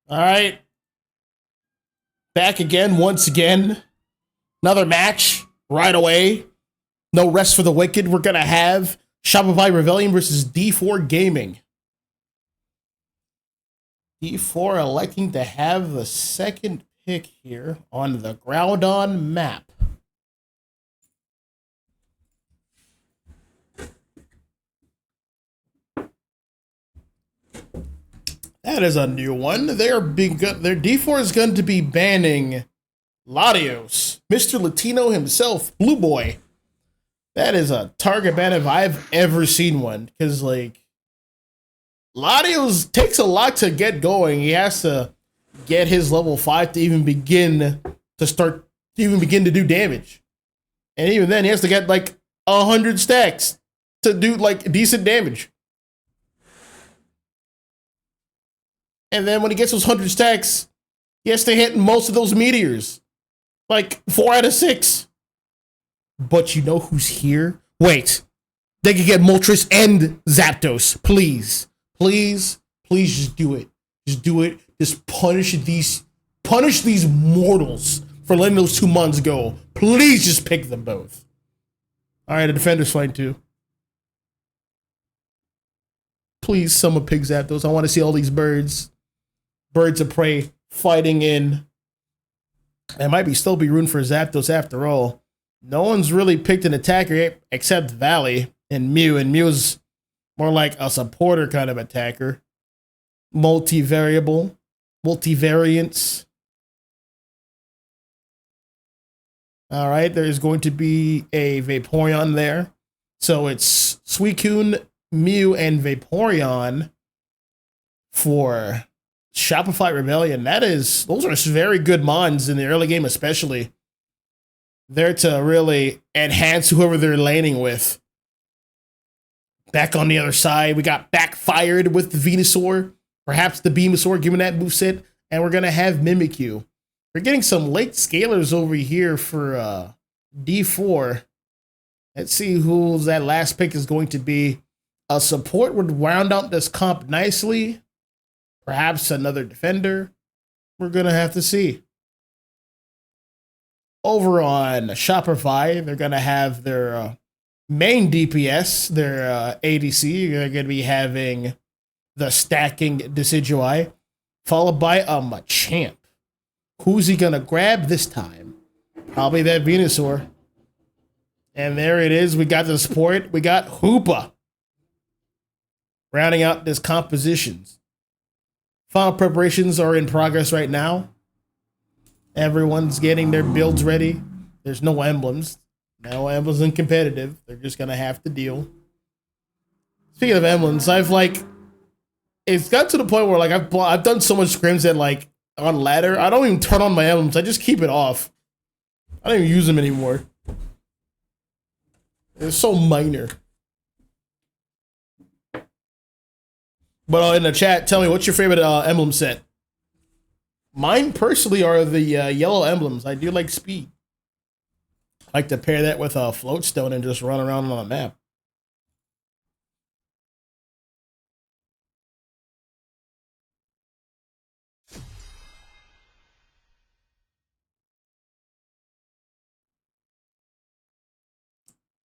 All right. Back again, once again. Another match right away. No rest for the wicked. We're going to have Shopify Rebellion versus D4 Gaming. D4 electing to have the second pick here on the Groudon map. That is a new one. Their D4 is going to be banning Lotus, Mr. Latino himself, Blue Boy. That is a target ban if I've ever seen one. Because, like, Latios takes a lot to get going. He has to get his level 5 to even begin to do damage. And even then, he has to get, like, 100 stacks to do, like, decent damage. And then when he gets those 100 stacks, he has to hit most of those meteors. Like 4 out of 6. But you know who's here? Wait. They could get Moltres and Zapdos. Please. Please. Please just do it. Just do it. Just punish these mortals for letting those 2 months go. Please just pick them both. Alright, the defender's fine too. Please, someone pick Zapdos. I want to see all these birds of prey fighting in. There might still be room for Zapdos after all. No one's really picked an attacker except Valley and Mew's more like a supporter kind of attacker. Multivariants. All right, there's going to be a Vaporeon there. So it's Suicune, Mew, and Vaporeon for Shopify Rebellion. Those are very good mons in the early game, especially. They're to really enhance whoever they're laning with. Back on the other side, we got Backfired with the Venusaur, perhaps the Beamosaur, given that moveset, and we're gonna have Mimikyu. We're getting some late scalers over here for D4. Let's see who that last pick is going to be. A support would round out this comp nicely. Perhaps another defender. We're going to have to see. Over on Shopify, they're going to have their main DPS, their ADC. They're going to be having the stacking Decidueye, followed by a Machamp. Who's he going to grab this time? Probably that Venusaur. And there it is. We got the support. We got Hoopa. Rounding out this compositions. Final preparations are in progress right now. Everyone's getting their builds ready. There's no emblems. No emblems in competitive. They're just going to have to deal. Speaking of emblems, it's got to the point where, like, I've done so much scrims that, like, on ladder, I don't even turn on my emblems. I just keep it off. I don't even use them anymore. It's so minor. But in the chat, tell me, what's your favorite emblem set? Mine personally are the yellow emblems. I do like speed. I like to pair that with a float stone and just run around on a map.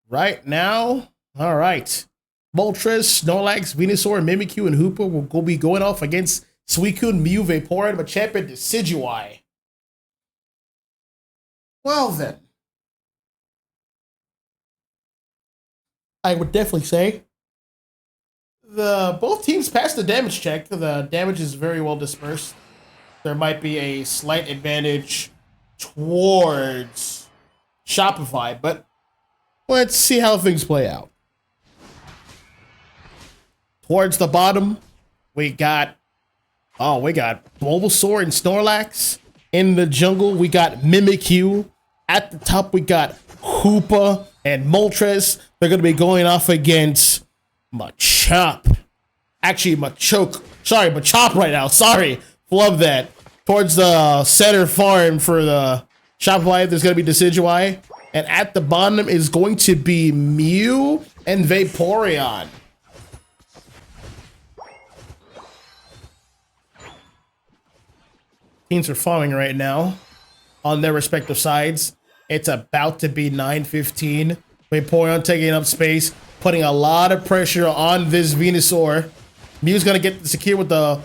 Right now, all right. Moltres, Snorlax, Venusaur, Mimikyu, and Hoopa will be going off against Suicune, Mew, Vaporeon, Machamp, and Decidueye. Well then, I would definitely say both teams passed the damage check. The damage is very well dispersed. There might be a slight advantage towards Shopify, but let's see how things play out. Towards the bottom, we got Bulbasaur and Snorlax. In the jungle, we got Mimikyu. At the top, we got Hoopa and Moltres. They're going to be going off against Machamp. Actually, Machamp right now. Sorry. Love that. Towards the center farm for the Shopify, there's going to be Decidueye. And at the bottom is going to be Mew and Vaporeon. Teams are farming right now on their respective sides. It's about to be 9:15. Vaporeon taking up space, putting a lot of pressure on this Venusaur. Mew's gonna get secure with the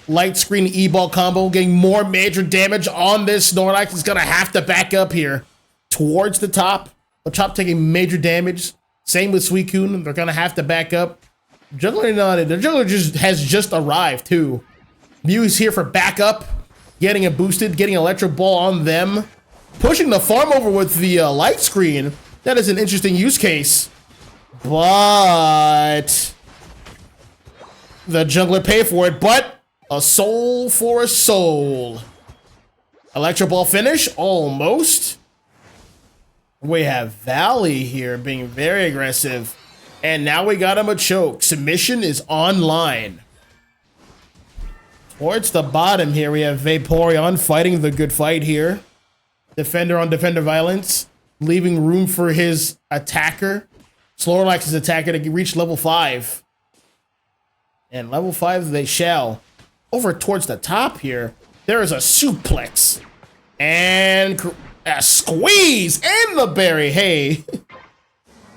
light screen E-ball combo, getting more major damage on this Snorlax. Is gonna have to back up here towards the top. The top taking major damage. Same with Suicune. They're gonna have to back up. Juggler not it. The Juggler has just arrived too. Mew is here for backup, getting it boosted, getting Electro Ball on them, pushing the farm over with the light screen. That is an interesting use case, but the Jungler pay for it. But a soul for a soul. Electro Ball finish almost. We have Valley here being very aggressive. And now we got him a choke. Submission is online. Towards the bottom here, we have Vaporeon fighting the good fight here. Defender on defender violence. Leaving room for his attacker. Snorlax's attacker to reach level 5. And level 5 they shall. Over towards the top here, there is a suplex. And a squeeze and the berry. Hey,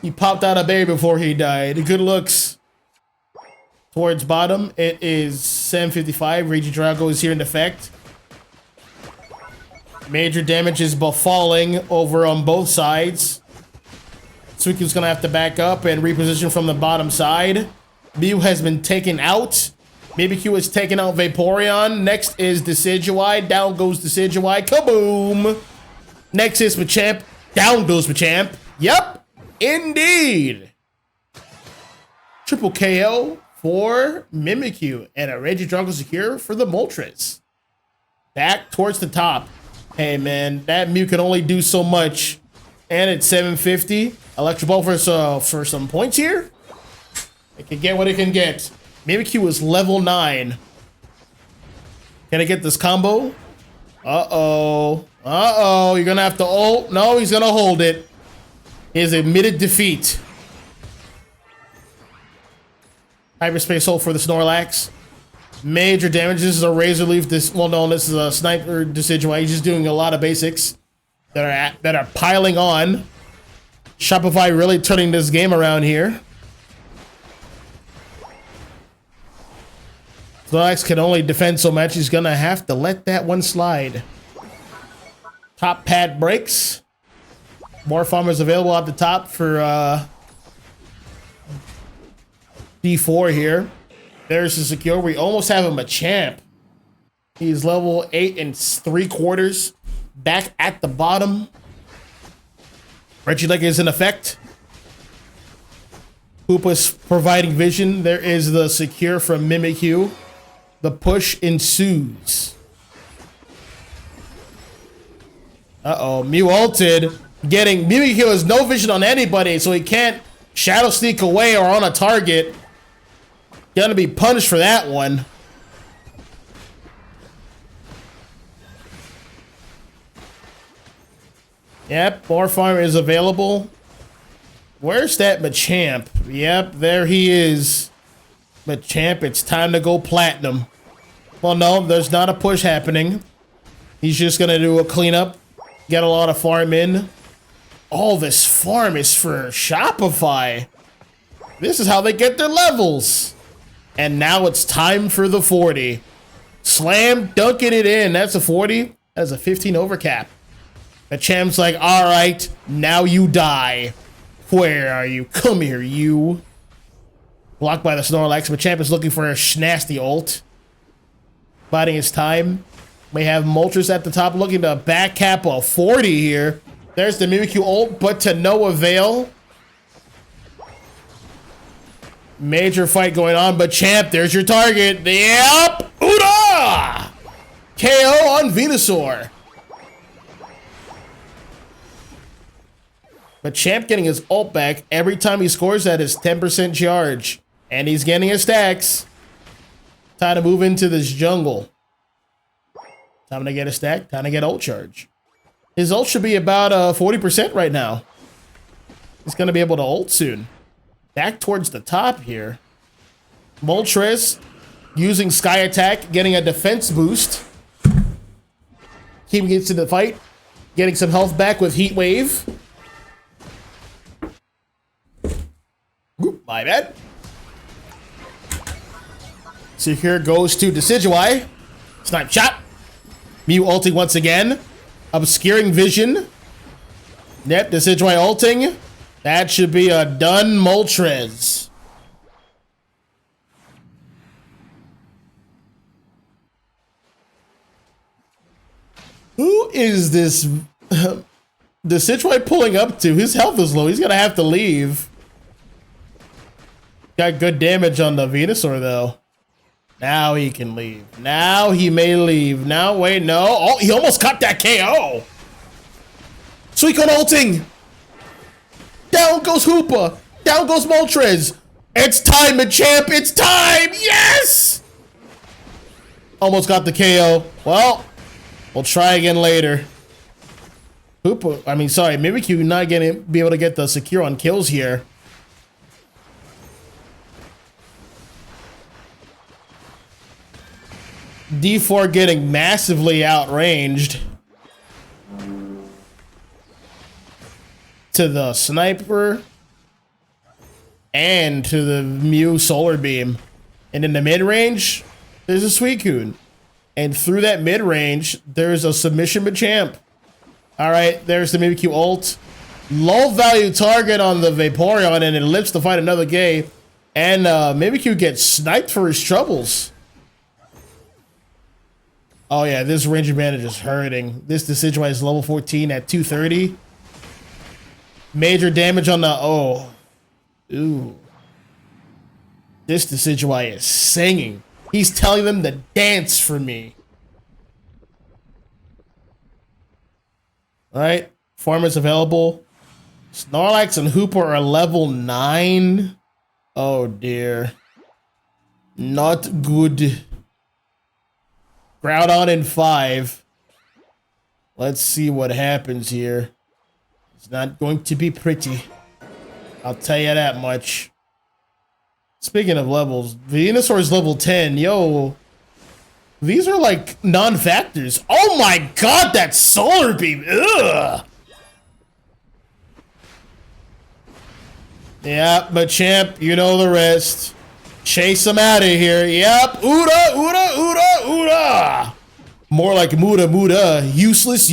he popped out a berry before he died. Good looks. Towards bottom, it is 7:55. Raging Drago is here in effect. Major damage is befalling over on both sides. Suicune's gonna have to back up and reposition from the bottom side. Mew has been taken out. Mimikyu is taking out Vaporeon. Next is Decidueye. Down goes Decidueye. Kaboom! Next is Machamp. Down goes Machamp. Yep, indeed. Triple KO for Mimikyu and a Regidrago secure for the Moltres. Back towards the top. Hey man, that Mew can only do so much. And it's 750. Electro Ball for some points here. It can get what it can get. Mimikyu is level 9. Can I get this combo? Uh-oh. Uh-oh. You're gonna have to ult. No, he's gonna hold it. He has admitted defeat. Hyperspace ult for the Snorlax. Major damage. This is a Razor Leaf. This is a Sniper Decidueye. He's just doing a lot of basics that are piling on. Shopify really turning this game around here. Snorlax can only defend so much. He's gonna have to let that one slide. Top pad breaks. More farmers available at the top for D4 here. There's the secure. We almost have him a champ. He's level 8 3/4. Back at the bottom. Regileg is in effect. Hoopa's providing vision. There is the secure from Mimikyu. The push ensues. Uh-oh, Mew ulted. Mimikyu has no vision on anybody, so he can't shadow sneak away or on a target. Gonna be punished for that one. Yep, more farm is available. Where's that Machamp? Yep, there he is. Machamp, it's time to go platinum. Well, no, there's not a push happening. He's just gonna do a cleanup. Get a lot of farm in. All this farm is for Shopify. This is how they get their levels. And now it's time for the 40. Slam dunking it in. That's a 40. That's a 15 overcap. Machamp's like, all right, now you die. Where are you? Come here, you. Blocked by the Snorlax. Machamp is looking for a nasty ult. Biding his time. We have Moltres at the top looking to back cap a 40 here. There's the Mimikyu ult, but to no avail. Major fight going on, but Champ, there's your target. Yep! Oodah! KO on Venusaur. But Champ getting his ult back every time he scores at his 10% charge. And he's getting his stacks. Time to move into this jungle. Time to get a stack. Time to get ult charge. His ult should be about 40% right now. He's going to be able to ult soon. Back towards the top here. Moltres using Sky Attack, getting a defense boost. Keep gets into the fight. Getting some health back with Heat Wave. Oop, my bad. So here goes to Decidueye. Snipe shot. Mew ulting once again. Obscuring vision. Yep, Decidueye ulting. That should be a done Moltres. Who is this Decidueye pulling up to? His health is low. He's gonna have to leave. Got good damage on the Venusaur though. Now he can leave. Now he may leave. Now, wait, no. Oh, he almost got that KO. Suicune ulting. Down goes Hoopa. Down goes Moltres. It's time, Machamp. It's time. Yes. Almost got the KO. Well, we'll try again later. Hoopa, I mean, sorry, Mimikyu not gonna be able to get the secure on kills here. D4 getting massively outranged to the sniper and to the Mew Solar Beam. And in the mid-range, there's a Suicune. And through that mid-range, there's a submission Machamp. Alright, there's the Mimikyu ult. Low value target on the Vaporeon, and it lives to fight another gay. And Mimikyu gets sniped for his troubles. Oh yeah, this range advantage is hurting. This Decidueye is level 14 at 230. Major damage on the... Oh. Ooh. This Decidueye is singing. He's telling them to dance for me. Alright. Farmers available. Snorlax and Hooper are level 9. Oh dear. Not good. Groudon in 5. Let's see what happens here. It's not going to be pretty. I'll tell you that much. Speaking of levels, Venusaur is level 10. Yo, these are like non-factors. Oh my god, that Solar Beam. Ugh. Yeah, Machamp, you know the rest. Chase him out of here. Yep. Uda. More like Muda. Useless.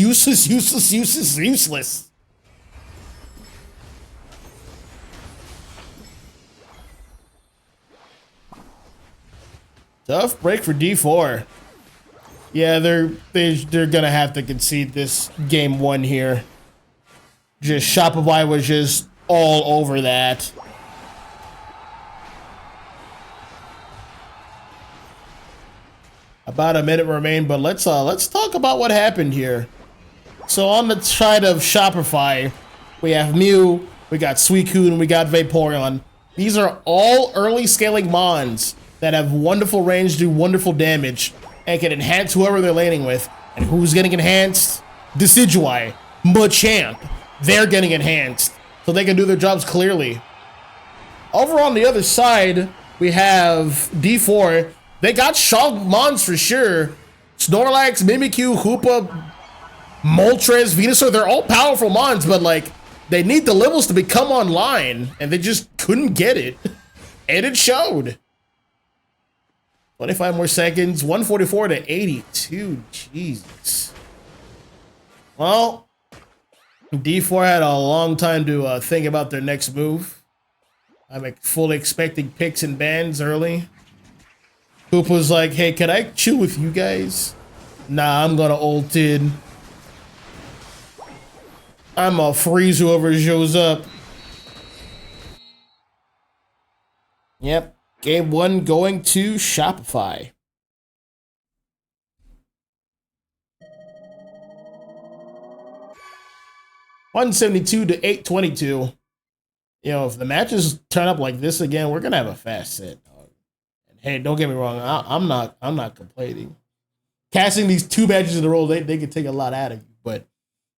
Tough break for D4. Yeah, they're gonna have to concede this game 1 here. Just Shopify was just all over that. About a minute remain, but let's talk about what happened here. So on the side of Shopify, we have Mew, we got Suicune, we got Vaporeon. These are all early scaling mons that have wonderful range, do wonderful damage, and can enhance whoever they're laning with. And who's getting enhanced? Decidueye, Machamp. They're getting enhanced, so they can do their jobs clearly. Over on the other side, we have D4. They got strong mons for sure. Snorlax, Mimikyu, Hoopa, Moltres, Venusaur, they're all powerful mons, but like, they need the levels to become online, and they just couldn't get it. And it showed. 25 more seconds, 144 to 82, Jesus. Well, D4 had a long time to think about their next move. I'm fully expecting picks and bans early. Hoop was like, hey, can I chill with you guys? Nah, I'm gonna ult in. I'm gonna freeze whoever shows up. Yep, game 1 going to Shopify. $172 to $822. You know, if the matches turn up like this again, we're gonna have a fast set. Hey, don't get me wrong. I'm not complaining. Casting these 2 matches in a row, they can take a lot out of you. But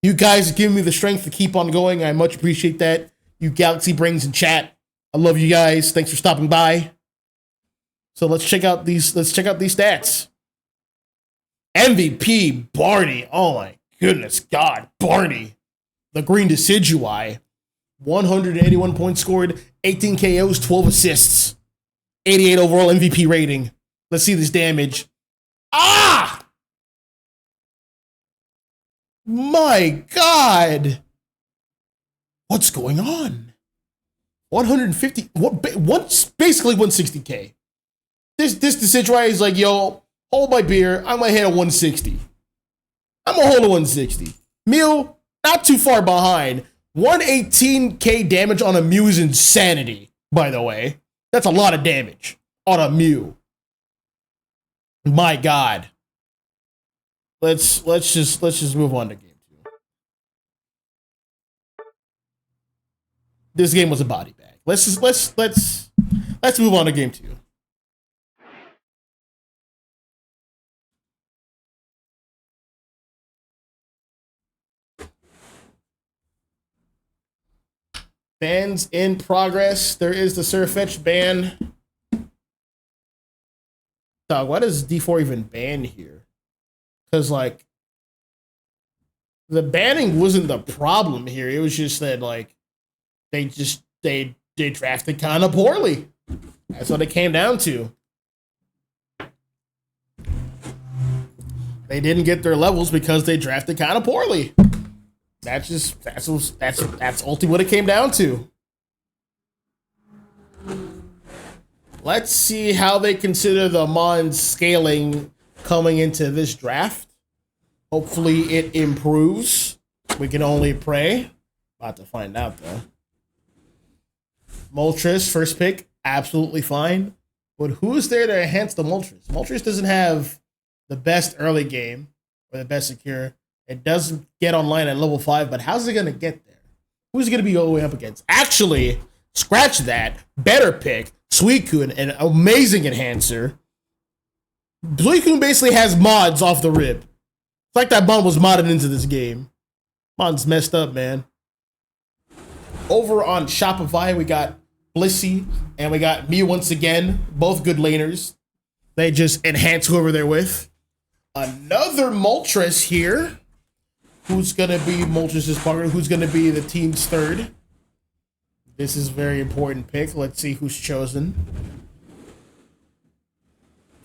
you guys give me the strength to keep on going. I much appreciate that. You Galaxy Brains in chat. I love you guys. Thanks for stopping by. So let's check out these stats. MVP Barney. Oh my goodness, God, Barney, the green decidui. 181 points scored, 18 KOs, 12 assists, 88 overall MVP rating. Let's see this damage. Ah! My God. What's going on? 150, basically 160K. This Decidui is like, yo, hold my beer. I'm going to hit a 160. I'm going to hold a 160. Mew, not too far behind. 118K damage on a Mew is insanity, by the way. That's a lot of damage on a Mew. My God. Let's just move on to game 2. This game was a body bag. Let's move on to game 2. Bans in progress. There is the Surfetch ban. Dog, why does D4 even ban here? Because, like, the banning wasn't the problem here. It was just that, like, they drafted kind of poorly. That's what it came down to. They didn't get their levels because they drafted kind of poorly. That's ultimately what it came down to. Let's see how they consider the Mon scaling coming into this draft. Hopefully it improves. We can only pray. About to find out though. Moltres, first pick, absolutely fine. But who's there to enhance the Moltres? Moltres doesn't have the best early game or the best secure. It doesn't get online at level 5, but how's it going to get there? Who's it going to be all the way up against? Actually, scratch that. Better pick. Suicune, an amazing enhancer. Suicune basically has mods off the rip. It's like that mod was modded into this game. Mod's messed up, man. Over on Shopify, we got Blissey and we got Mew once again. Both good laners. They just enhance whoever they're with. Another Moltres here. Who's going to be Moltres' partner? Who's going to be the team's third? This is a very important pick. Let's see who's chosen.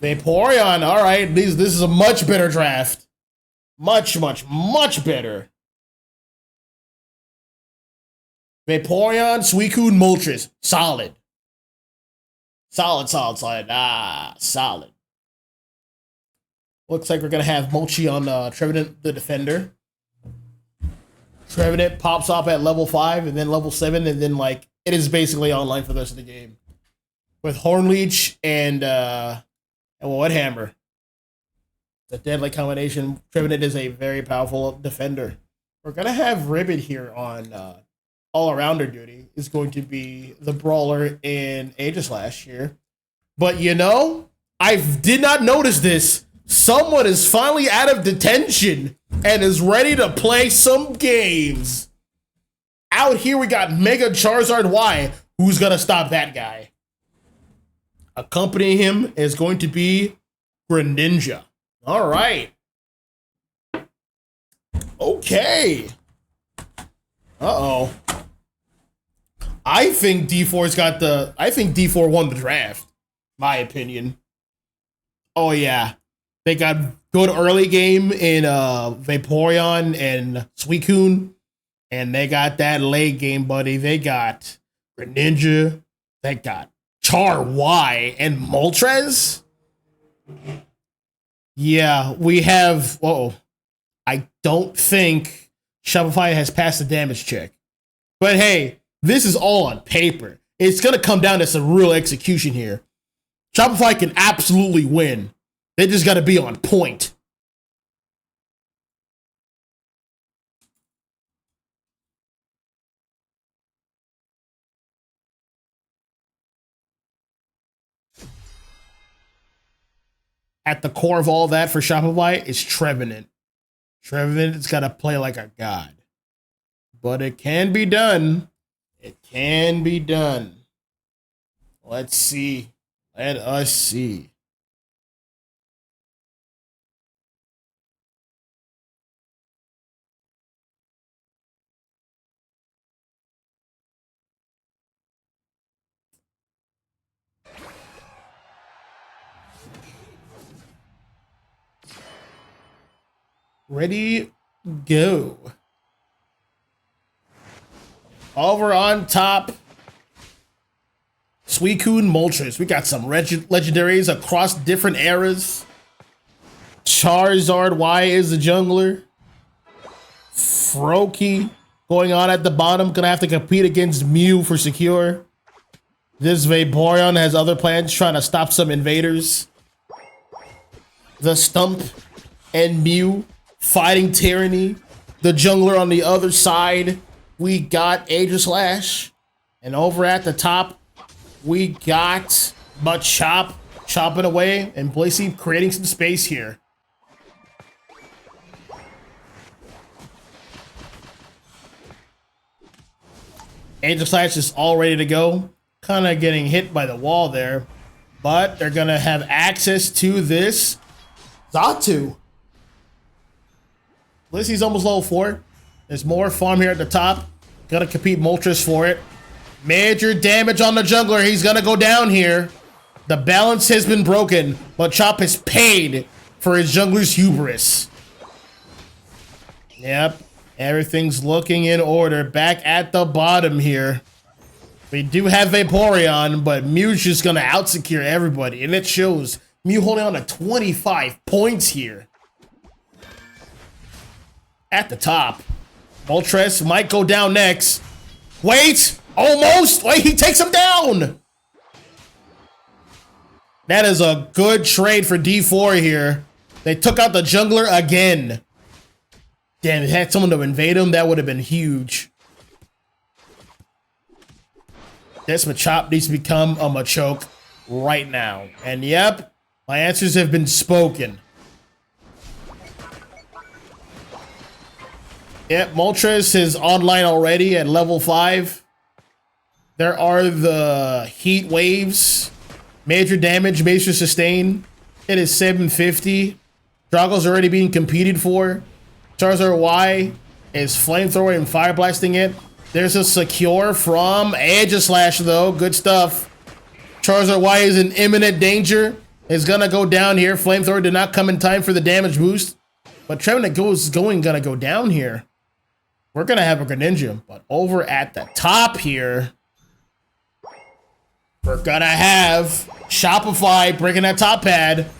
Vaporeon. All right. This is a much better draft. Much better. Vaporeon, Suicune, Moltres. Solid. Solid. Solid. Looks like we're going to have Mochi on Trevenant the Defender. Trevenant pops up at level 5 and then level 7, and then, like, it is basically online for the rest of the game. With Hornleech and Hammer. It's a deadly combination. Trevenant is a very powerful defender. We're going to have Ribbit here on all-arounder duty. Is going to be the brawler in Aegis last year. But, you know, I did not notice this. Someone is finally out of detention and is ready to play some games. Out here, we got Mega Charizard Y. Who's going to stop that guy? Accompanying him is going to be Greninja. All right. Okay. Uh-oh. I think D4 won the draft. My opinion. Oh, yeah. They got good early game in Vaporeon and Suicune. And they got that late game, buddy. They got Greninja. They got Char Y and Moltres. Yeah, we have... I don't think Shopify has passed the damage check. But hey, this is all on paper. It's going to come down to some real execution here. Shopify can absolutely win. They just got to be on point. At the core of all that for Shopify is Trevenant. Trevenant's got to play like a god. But it can be done. It can be done. Let's see. Let us see. Ready, go. Over on top, Suicune Moltres. We got some legendaries across different eras. Charizard Y is the jungler. Froakie going on at the bottom. Gonna have to compete against Mew for secure. This Vaporeon has other plans, trying to stop some invaders. The Stump and Mew fighting Tyranny. The jungler on the other side, we got Aegislash. And over at the top, we got Machop chopping away and Blissey creating some space here. Aegislash is all ready to go. Kind of getting hit by the wall there. But they're going to have access to this Xatu. Blissey's almost level 4. There's more farm here at the top. Gotta compete Moltres for it. Major damage on the jungler. He's gonna go down here. The balance has been broken, but Chop has paid for his jungler's hubris. Yep, everything's looking in order. Back at the bottom here. We do have Vaporeon, but Mew's just gonna out-secure everybody, and it shows. Mew holding on to 25 points here. At the top. Moltres might go down next. Wait! Almost! Wait, he takes him down! That is a good trade for D4 here. They took out the jungler again. Damn, if they had someone to invade him, that would have been huge. This Machop needs to become a Machoke right now. And yep, my answers have been spoken. Yep, Moltres is online already at level 5. There are the heat waves. Major damage, major sustain. It is 750. Drago's already being competed for. Charizard Y is flamethrower and fire blasting it. There's a secure from Aegislash though. Good stuff. Charizard Y is in imminent danger. Is gonna go down here. Flamethrower did not come in time for the damage boost. But Trevenant is gonna go down here. We're gonna have a Greninja, but over at the top here, we're gonna have Shopify breaking that top pad.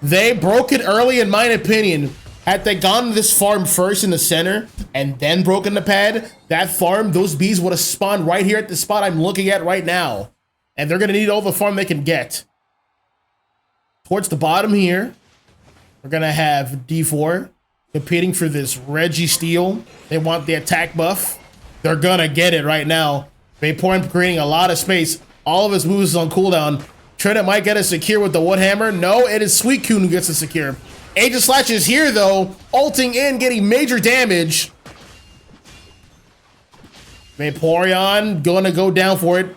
They broke it early, in my opinion. Had they gone this farm first in the center and then broken the pad, that farm, those bees would have spawned right here at the spot I'm looking at right now. And they're gonna need all the farm they can get. Towards the bottom here, we're gonna have D4 competing for this Registeel. They want the attack buff. They're gonna get it right now. Vaporeon creating a lot of space. All of his moves is on cooldown. Trinit might get a secure with the Woodhammer. No, it is Suicune who gets a secure. Aegislash is here though, ulting in, getting major damage. Vaporeon gonna go down for it.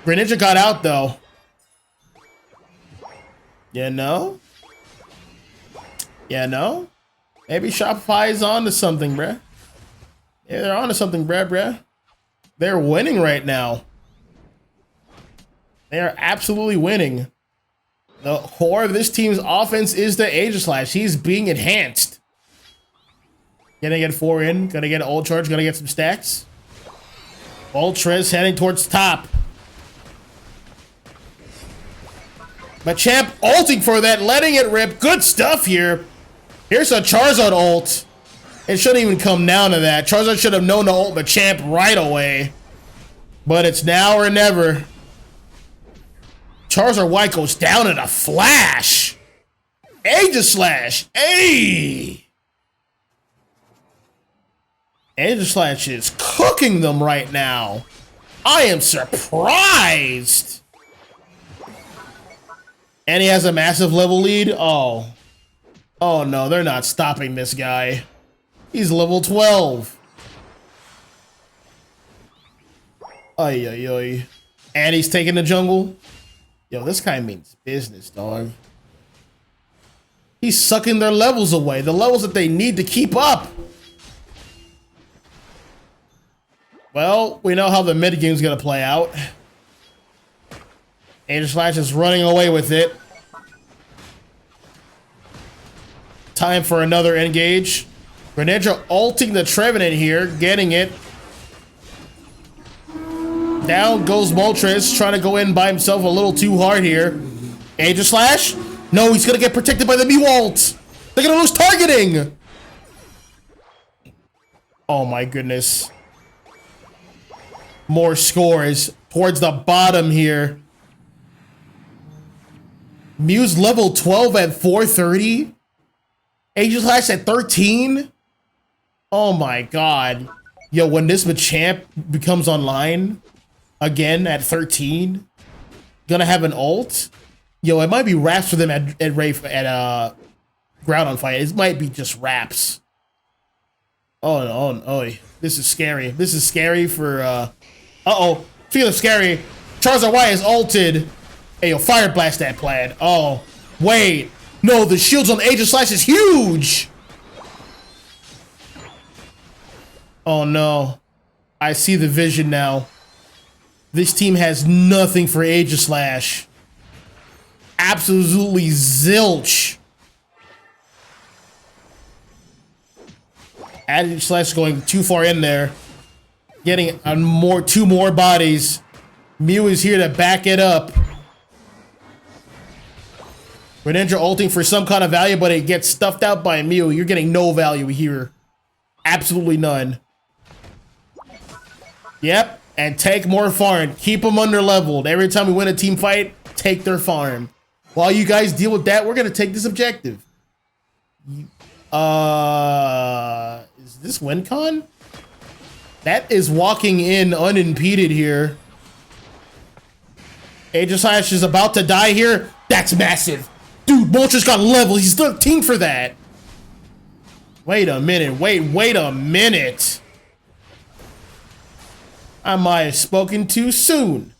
Greninja got out though. You know? You know? Maybe Shopify is on to something, bruh. Yeah, they're on to something, bruh. They're winning right now. They are absolutely winning. The core of this team's offense is the Aegislash. He's being enhanced. Gonna get 4 in. Gonna get an ult charge. Gonna get some stacks. Moltres heading towards top. Machamp ulting for that, letting it rip. Good stuff here. Here's a Charizard ult. It shouldn't even come down to that. Charizard should have known to ult Machamp right away. But it's now or never. Charizard Y goes down in a flash. Aegislash. Hey! Aegislash is cooking them right now. I am surprised. And he has a massive level lead. Oh. Oh no, they're not stopping this guy. He's level 12. Ay, ay, ay. And he's taking the jungle. Yo, this guy means business, dog. He's sucking their levels away. The levels that they need to keep up. Well, we know how the mid game's gonna play out. Aegislash is running away with it. time for another engage. Greninja ulting the Trevenant here, getting it. Down goes Moltres, trying to go in by himself a little too hard here. Aegislash? No, he's gonna get protected by the Mew ult. They're gonna lose targeting. Oh my goodness. More scores towards the bottom here. Mew's level 12 at 430. Aegislash at 13. Oh my god. Yo, when this Machamp becomes online again at 13, gonna have an ult. Yo, it might be Raps for them at Ground on Fight. It might be just Raps. Oh, this is scary. This is scary for uh-oh. Speaking of scary, Charizard Y is ulted. Hey, yo, Fire Blast that Plaid. Oh, wait. No, the shields on Aegislash is huge. Oh no. I see the vision now. This team has nothing for Aegislash. Absolutely zilch. Aegislash going too far in there. Getting two more bodies. Mew is here to back it up. Greninja ulting for some kind of value, but it gets stuffed out by Mew. You're getting no value here. Absolutely none. Yep, and take more farm. Keep them under leveled. Every time we win a team fight, take their farm. While you guys deal with that, we're gonna take this objective. Is this WinCon? That is walking in unimpeded here. Aegislash is about to die here. That's massive. Dude, Moltres got level. He's 13 for that. Wait a minute. Wait a minute. I might have spoken too soon.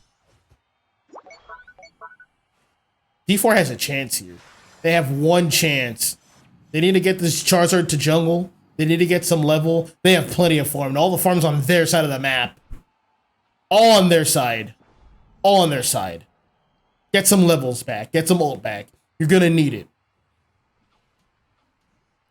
D4 has a chance here. They have one chance. They need to get this Charizard to jungle. They need to get some level. They have plenty of farm. And all the farms on their side of the map. All on their side. All on their side. Get some levels back. Get some ult back. You're gonna need it.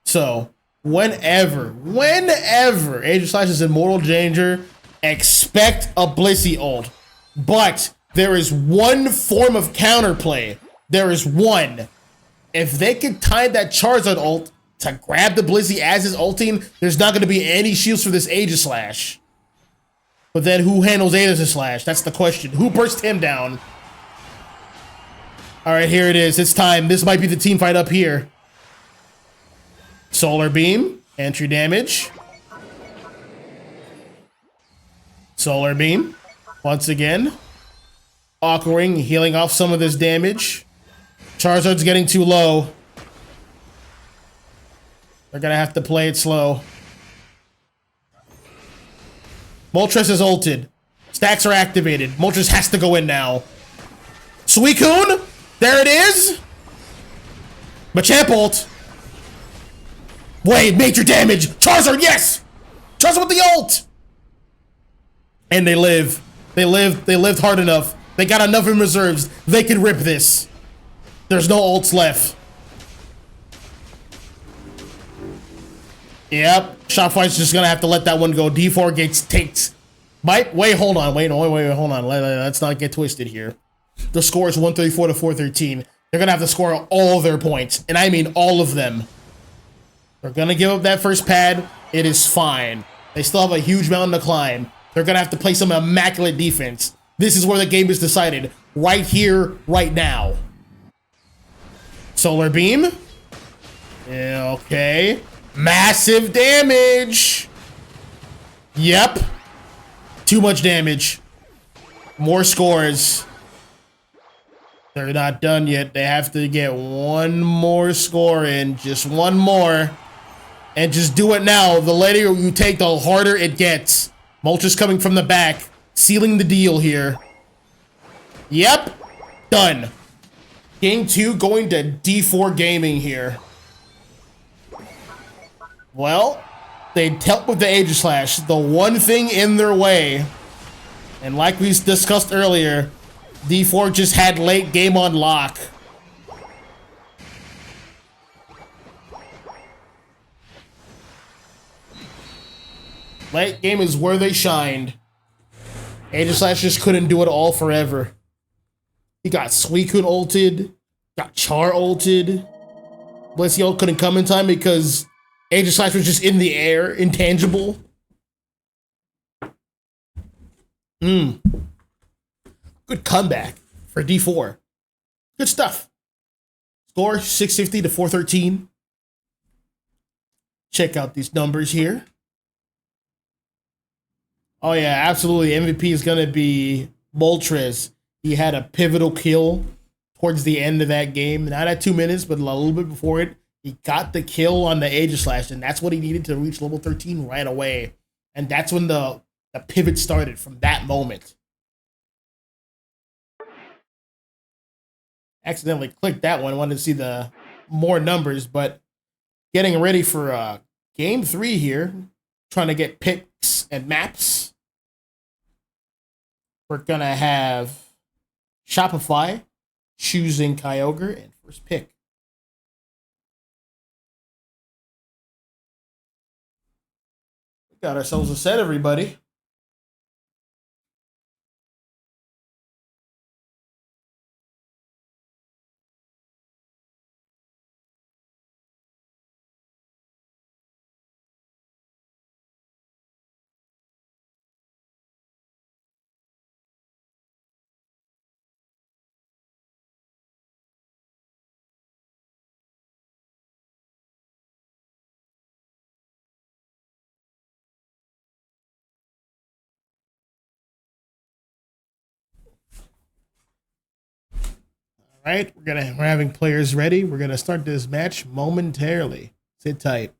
So, whenever Aegislash is in mortal danger, expect a Blissey ult. But there is one form of counterplay. There is one. If they can time that Charizard ult to grab the Blissey as his ulting, there's not gonna be any shields for this Aegislash. But then who handles Aegislash? That's the question. Who burst him down? All right, here it is. It's time. This might be the team fight up here. Solar Beam, entry damage. Solar Beam, once again. Aqua Ring, healing off some of this damage. Charizard's getting too low. They're gonna have to play it slow. Moltres is ulted. Stacks are activated. Moltres has to go in now. Suicune! There it is! Machamp ult! Wait, major damage! Charizard, yes! Charizard with the ult! And they live. They lived hard enough. They got enough in reserves. They can rip this. There's no ults left. Yep, Shopify's just gonna have to let that one go. D4 gets takes. Wait, hold on. Wait, hold on. Let's not get twisted here. The score is 134 to 413. They're gonna have to score all their points, and I mean all of them. They're gonna give up that first pad. It is fine. They still have a huge mountain to climb. They're gonna have to play some immaculate defense. This is where the game is decided. Right here, right now. Solar Beam. Yeah, okay. Massive damage. Yep. Too much damage. More scores. They're not done yet. They have to get one more score in. Just one more. And just do it now. The later you take, the harder it gets. Moltres coming from the back. Sealing the deal here. Yep. Done. Game 2 going to D4 Gaming here. Well, they dealt with the Aegislash. The one thing in their way. And like we discussed earlier, D4 just had late game on lock. Late game is where they shined. Aegislash just couldn't do it all forever. He got Suicune ulted, got Char ulted. Blissey couldn't come in time because Aegislash was just in the air, intangible. Good comeback for D4. Good stuff. Score 650 to 413. Check out these numbers here. Oh yeah, absolutely. MVP is gonna be Moltres. He had a pivotal kill towards the end of that game. Not at 2 minutes, but a little bit before it. He got the kill on the Aegislash, and that's what he needed to reach level 13 right away. And that's when the pivot started from that moment. Accidentally clicked that one. Wanted to see the more numbers, but getting ready for game 3 here. Trying to get picks and maps. We're going to have Shopify choosing Kyogre and first pick. We got ourselves a set, everybody. All right, we're having players ready. We're gonna start this match momentarily. Sit tight.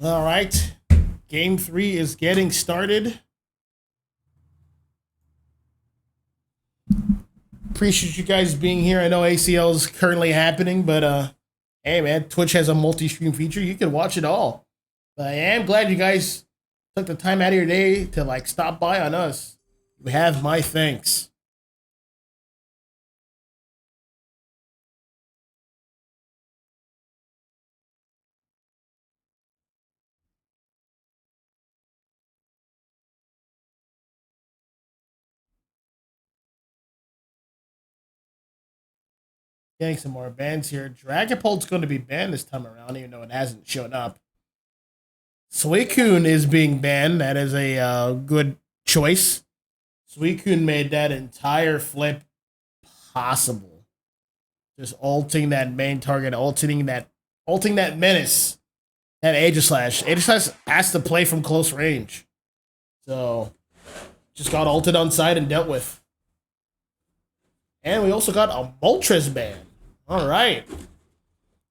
All right, game 3 is getting started. Appreciate you guys being here. I know ACL is currently happening, but hey man, Twitch has a multi-stream feature. You can watch it all. But I am glad you guys took the time out of your day to stop by on us. You have my thanks. Getting some more bans here. Dragapult's going to be banned this time around, even though it hasn't shown up. Suicune is being banned. That is a good choice. Suicune made that entire flip possible. Just ulting that main target, ulting that menace, that Aegislash. Aegislash has to play from close range. So, just got ulted on side and dealt with. And we also got a Moltres ban. All right.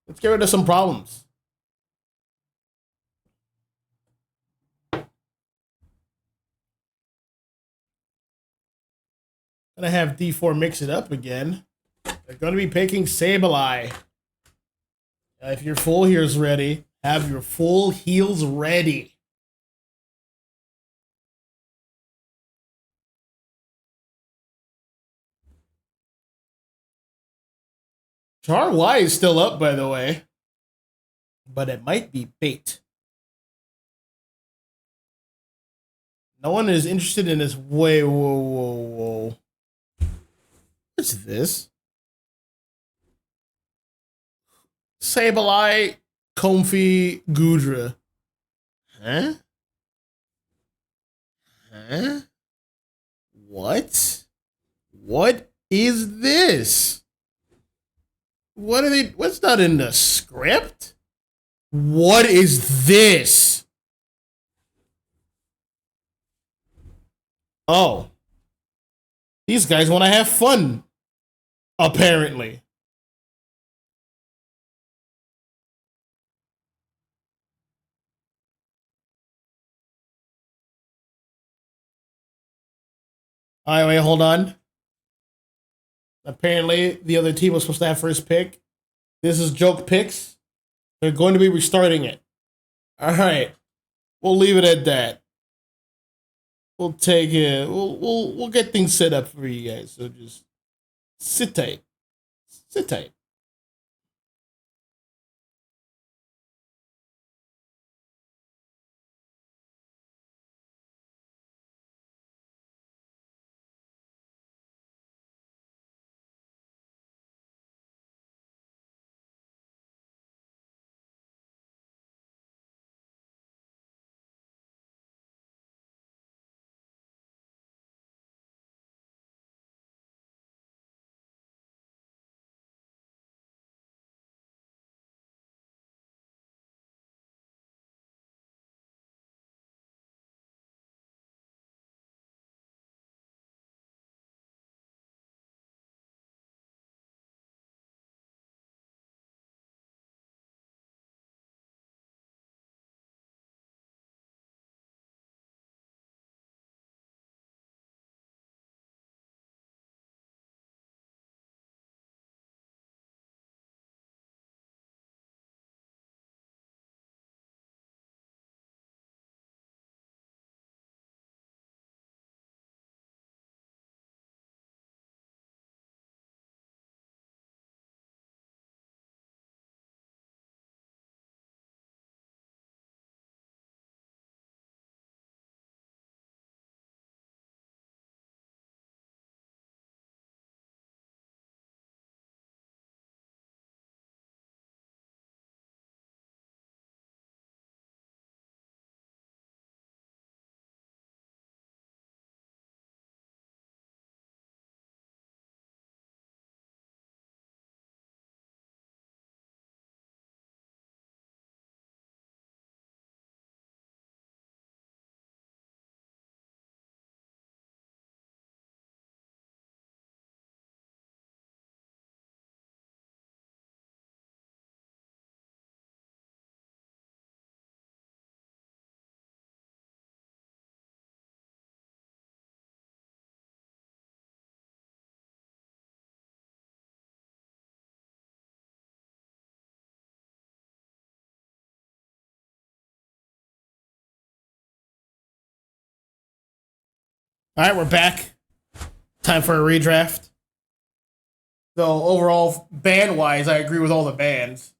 Let's get rid of some problems. Gonna have D4 mix it up again. They're gonna be picking Sableye. If your full heal's ready, have your full heals ready. Char Y is still up, by the way. But it might be bait. No one is interested in this. Wait, whoa. What's this? Sableye, Comfy, Goodra. Huh? What? What is this? What's not in the script? What is this? Oh. These guys want to have fun. Apparently. All right, wait, hold on. Apparently, the other team was supposed to have first pick. This is joke picks. They're going to be restarting it. All right, we'll leave it at that. We'll take it. We'll get things set up for you guys. So just sit tight. Sit tight. All right, we're back. Time for a redraft. Though overall, band wise, I agree with all the bands.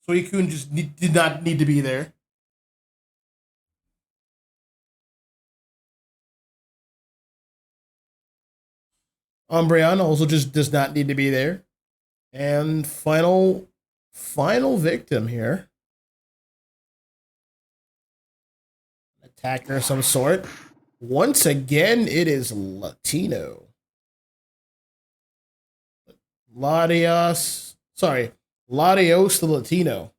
Suicune just did not need to be there. Umbreon also just does not need to be there. And final victim here. Attacker of some sort. Once again, it is Latino. Latios the Latino.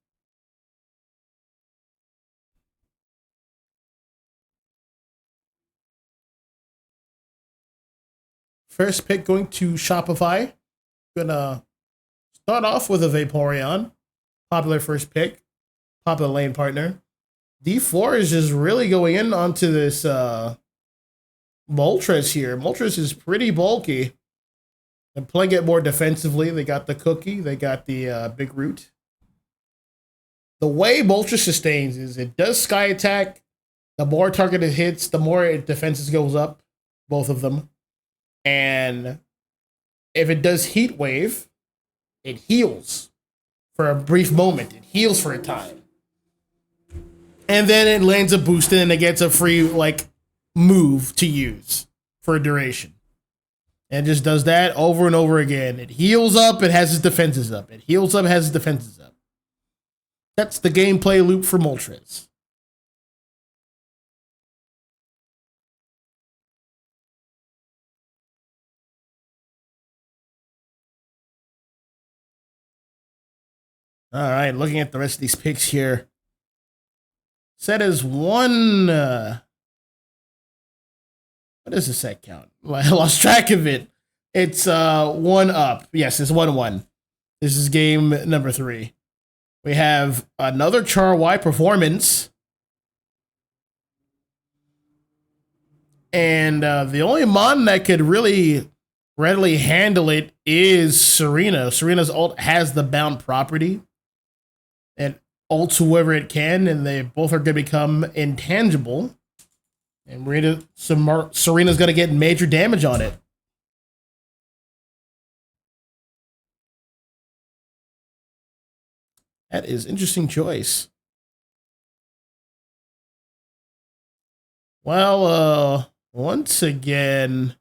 First pick going to Shopify. Gonna start off with a Vaporeon. Popular first pick. Popular lane partner. D4 is just really going in onto this Moltres here. Moltres is pretty bulky. And playing it more defensively. They got the cookie. They got the big root. The way Moltres sustains is it does sky attack. The more targeted hits, the more it defenses goes up. Both of them. And if it does heat wave, it heals for a brief moment. It heals for a time. And then it lands a boost and it gets a free move to use for a duration. And just does that over and over again. It heals up, it has its defenses up. It heals up, it has its defenses up. That's the gameplay loop for Moltres. All right, looking at the rest of these picks here. Set as one. What is the set count? I lost track of it. It's 1-up. Yes, it's 1-1. This is game number 3. We have another Char Y performance. And the only mon that could really readily handle it is Serena. Serena's ult has the bound property. And ults whoever it can, and they both are going to become intangible. And Serena's going to get major damage on it. That is interesting choice. Well, once again,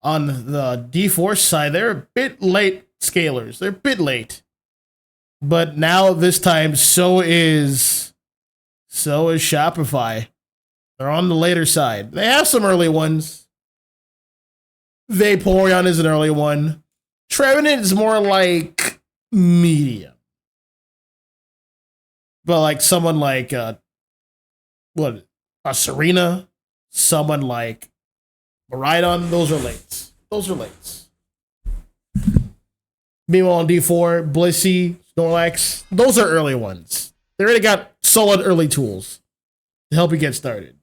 on the D4 side, they're a bit late scalers. They're a bit late. But now this time, so is Shopify. They're on the later side. They have some early ones. Vaporeon is an early one. Trevenant is more like medium. But like someone like a Serena, someone like Maridon, those are late. Those are late. Meanwhile on D4, Blissey, Snorlax, those are early ones. They already got solid early tools to help you get started.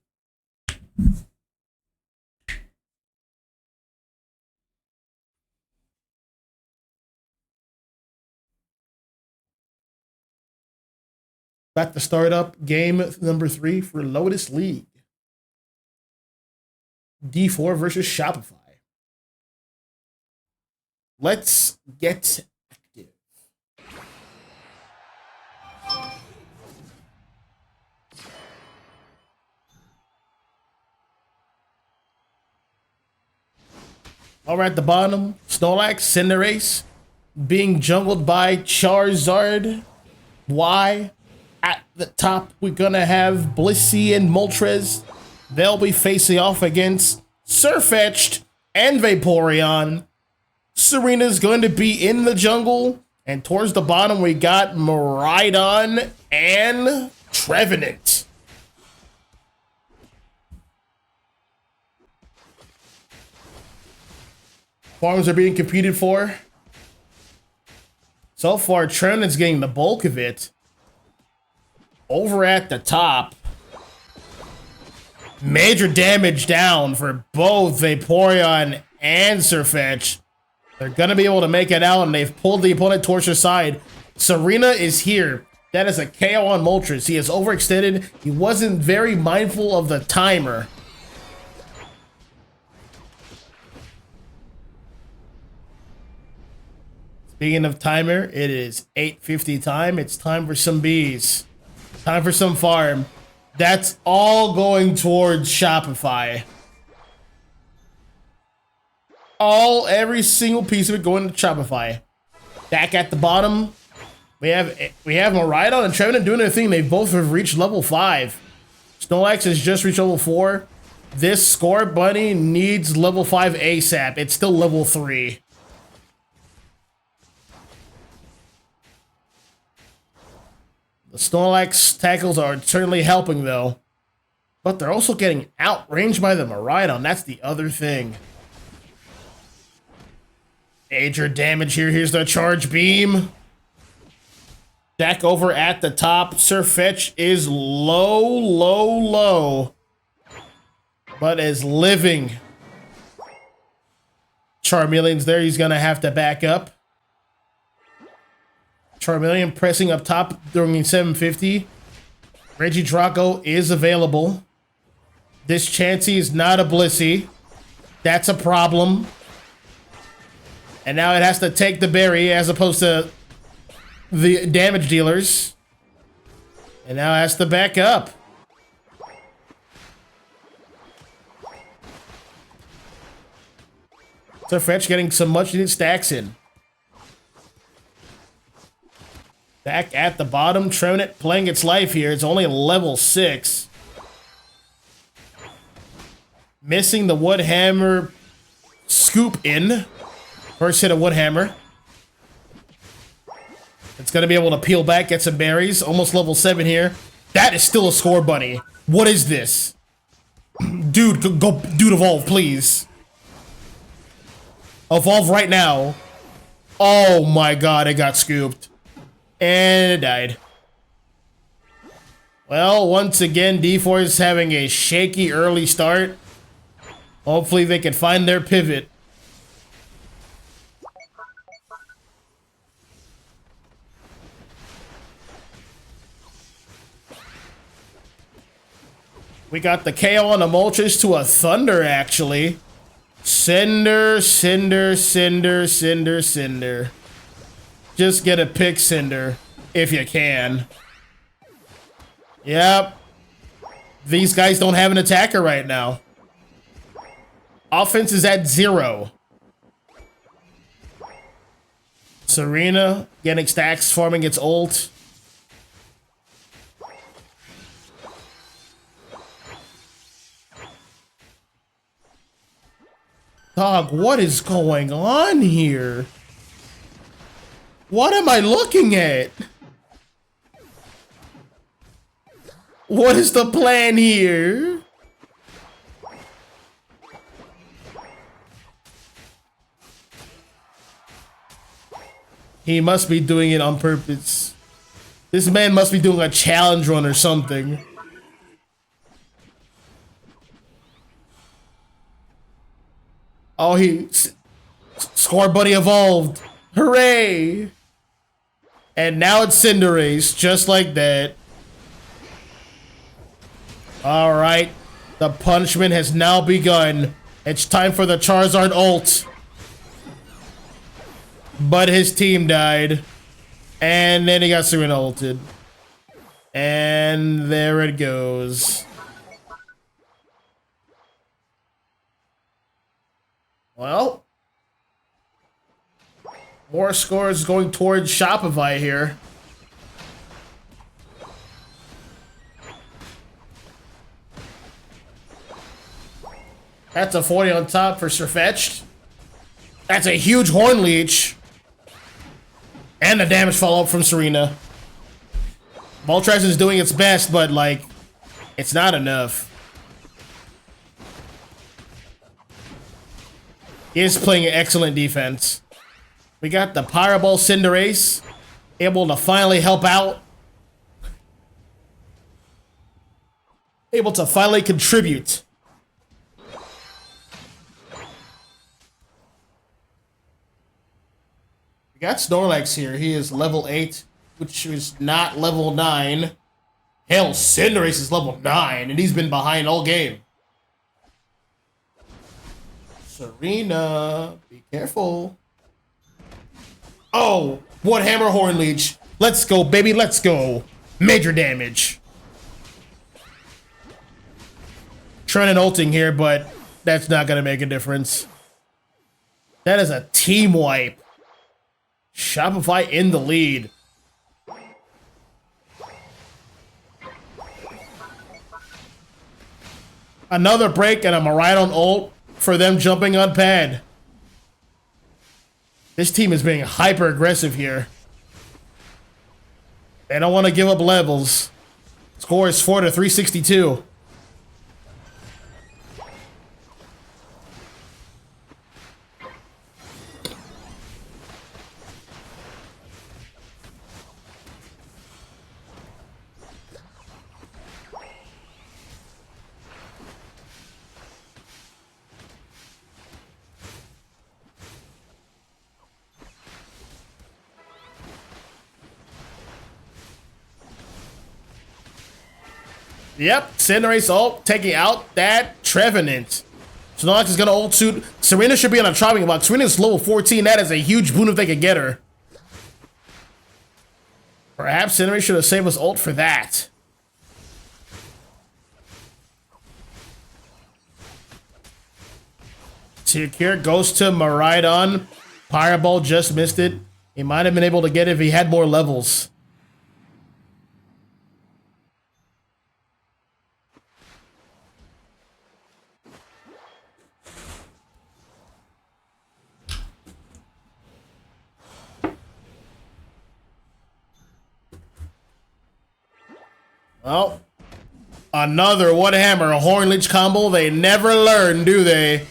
Back to start up game number 3 for Lotus League. D4 versus Shopify. Let's get active. All right, at the bottom, Snorlax, Cinderace, being jungled by Charizard. Y. At the top, we're gonna have Blissey and Moltres. They'll be facing off against Sirfetch'd and Vaporeon. Serena's going to be in the jungle. And towards the bottom, we got Maridon and Trevenant. Farms are being competed for. So far, Trevenant's getting the bulk of it. Over at the top, major damage down for both Vaporeon and Sirfetch'd. They're going to be able to make it out, and they've pulled the opponent towards their side. Serena is here. That is a KO on Moltres. He is overextended. He wasn't very mindful of the timer. Speaking of timer, it is 8:50 time. It's time for some bees. Time for some farm. That's all going towards Shopify. Every single piece of it going to Shopify. Back at the bottom, we have Maridon and Trevenant doing their thing. They both have reached level 5. Snorlax has just reached level 4. This Score Bunny needs level 5 ASAP. It's still level 3. The Snorlax tackles are certainly helping, though. But they're also getting outranged by the Maridon. That's the other thing. Major damage here. Here's the Charge Beam. Back over at the top. Sirfetch'd is low. But is living. Charmeleon's there. He's going to have to back up. Charmeleon pressing up top during 750. Regidrago is available. This Chansey is not a Blissey. That's a problem. And now it has to take the berry as opposed to the damage dealers. And now it has to back up. Sirfetch'd getting some much needed stacks in. Back at the bottom, Trevenant playing its life here. It's only level 6. Missing the Wood Hammer scoop in. First hit of Wood Hammer. It's going to be able to peel back, get some berries. Almost level 7 here. That is still a Score Bunny. What is this? Dude, dude, evolve, please. Evolve right now. Oh my god, it got scooped. And it died. Well, once again, D4 is having a shaky early start. Hopefully they can find their pivot. We got the KO on the Moltres to a Thunder, actually. Cinder, Cinder, Cinder, Cinder, Cinder. Just get a pick Cinder, if you can. Yep. These guys don't have an attacker right now. Offense is at 0. Serena getting stacks, farming its ult. Dog, what is going on here? What am I looking at? What is the plan here? He must be doing it on purpose. This man must be doing a challenge run or something. Oh, Score Buddy evolved. Hooray! And now it's Cinderace, just like that. Alright. The punishment has now begun. It's time for the Charizard ult. But his team died. And then he got Serena ulted. And there it goes. Well, more scores going towards Shopify here. That's a 40 on top for Sirfetch'd. That's a huge Horn Leech. And the damage follow-up from Serena. Moltres is doing its best, but, like, it's not enough. He is playing an excellent defense. We got the Pyro Ball Cinderace, able to finally help out. Able to finally contribute. We got Snorlax here. He is level 8, which is not level 9. Hell, Cinderace is level 9, and he's been behind all game. Serena, be careful. Oh, what Hammer Horn Leech. Let's go, baby, let's go. Major damage. Trying ulting here, but that's not going to make a difference. That is a team wipe. Shopify in the lead. Another break and I'm right on ult for them jumping on pad. This team is being hyper aggressive here. They don't want to give up levels. Score is 4 to 362. Yep, Cinderace ult, taking out that Trevenant. Snorlax is gonna ult suit. Serena should be on a chopping block. Serena is level 14. That is a huge boon if they could get her. Perhaps Cinderace should have saved his ult for that. Secure goes to Miraidon. Fireball just missed it. He might have been able to get it if he had more levels. Well, another one hammer, a Horn Leech combo. They never learn, do they?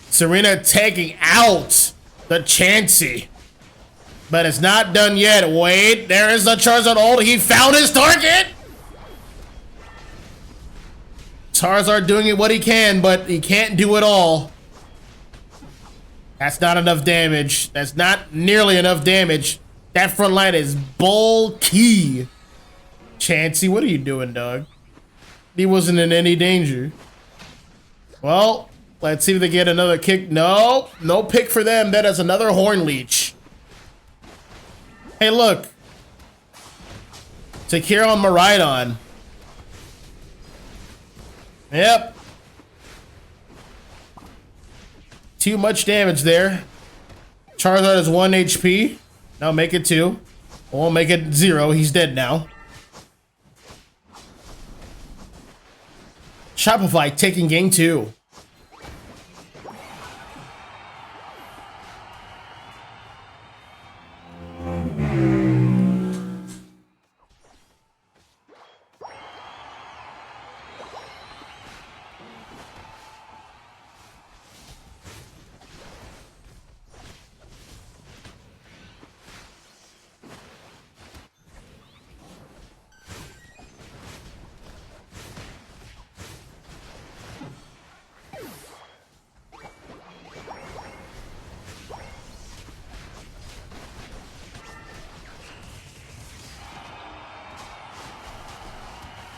Serena taking out The Chansey. But it's not done yet. Wait, there is the Charizard ult. He found his target. Charizard doing it what he can, but he can't do it all. That's not enough damage. That's not nearly enough damage. That front line is bulky. Chansey, what are you doing, dog? He wasn't in any danger. Well, let's see if they get another kick. No, no pick for them. That is another Horn Leech. Hey, look. Secure on Miraidon. Yep. Too much damage there. Charizard is 1 HP. Now make it 2. We'll make it 0. He's dead now. Shopify taking game 2.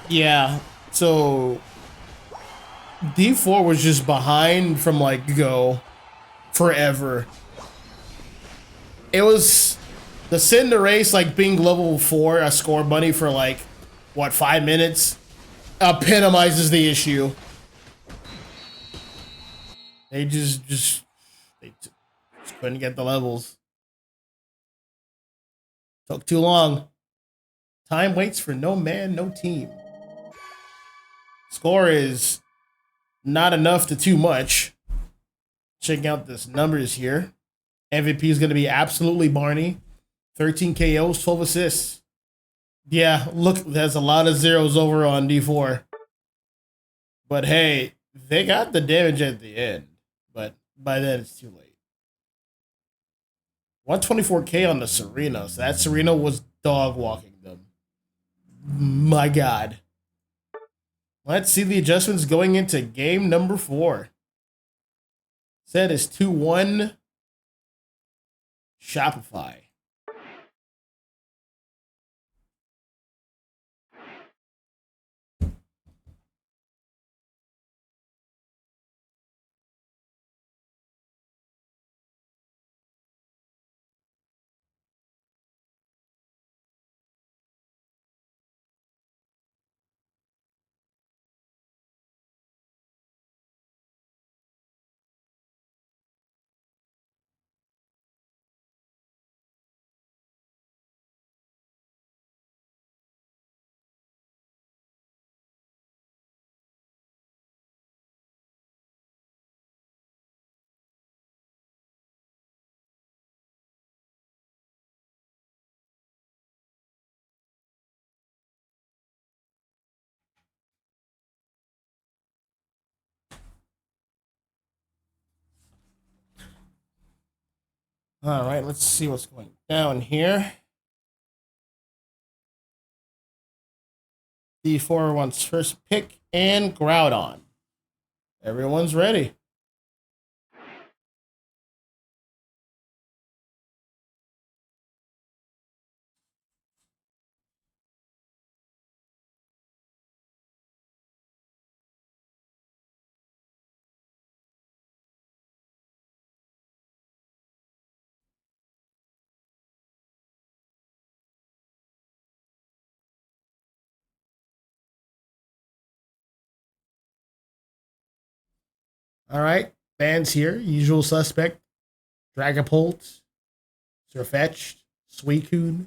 Yeah, so D4 was just behind from like go forever. It was the Cinderace like being level 4, a score bunny for like what 5 minutes epitomizes the issue. They just couldn't get the levels. Took too long. Time waits for no man, no team. Score is not enough to too much. Checking out this numbers here. MVP is going to be absolutely Barney. 13 KOs, 12 assists. Yeah, look, there's a lot of zeros over on D4. But hey, they got the damage at the end. But by then, it's too late. 124K on the Serena. So that Serena was dog walking them. My God. Let's see the adjustments going into game number 4. Set is 2-1 Shopify. All right, let's see what's going down here. D4 wants first pick and Groudon. Everyone's ready. All right, fans here. Usual suspect. Dragapult, Sirfetch'd, Suicune,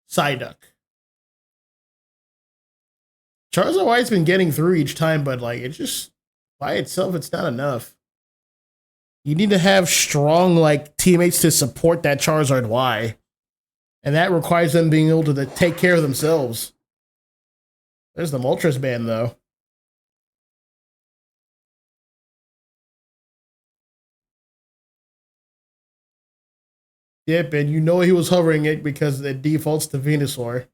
Psyduck. Charizard White's been getting through each time, but like it just by itself, it's not enough. You need to have strong like teammates to support that Charizard Y, and that requires them being able to take care of themselves. There's the Moltres ban though. Yep, and you know he was hovering it because it defaults to Venusaur.